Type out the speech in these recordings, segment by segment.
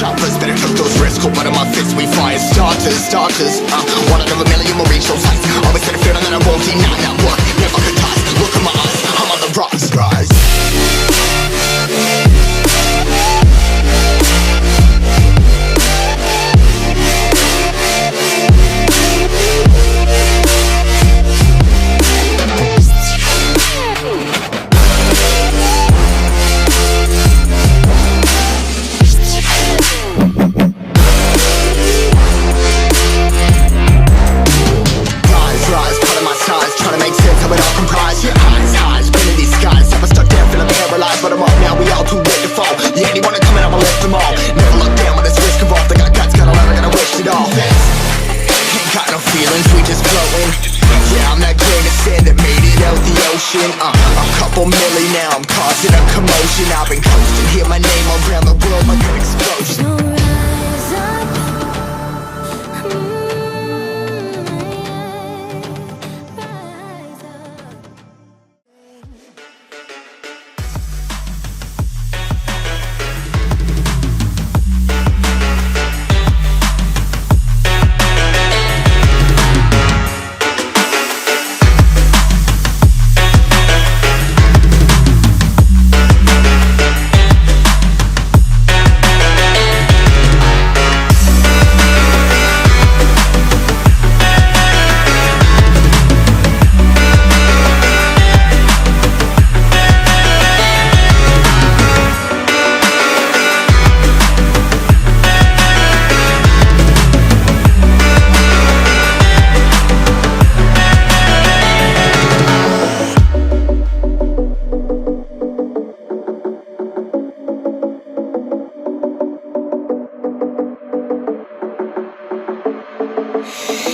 choppers. Better took those risks, hold one of my fists, we fire starters. One out of a million will reach those heights. Always had a feeling that I won't deny. Not work, never could ties. Look in my eyes, I'm on the rise. A couple milli now, I'm causing a commotion. I've been coasting, hear my name around the world like an explosion. So rise up, rise up.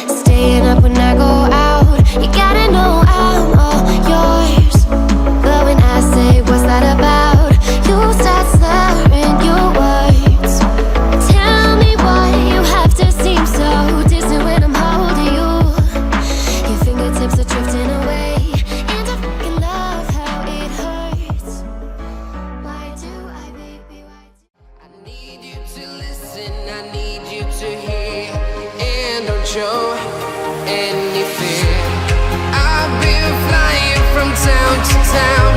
Staying up when I go out, you gotta know I'm all yours. But when I say what's that about, you start slurring your words. Tell me why you have to seem so distant when I'm holding you. Your fingertips are drifting away, and I fucking love how it hurts. Why do I, baby, why do I need you to listen, I need you to hear, and don't show any fear. I've been flying from town to town.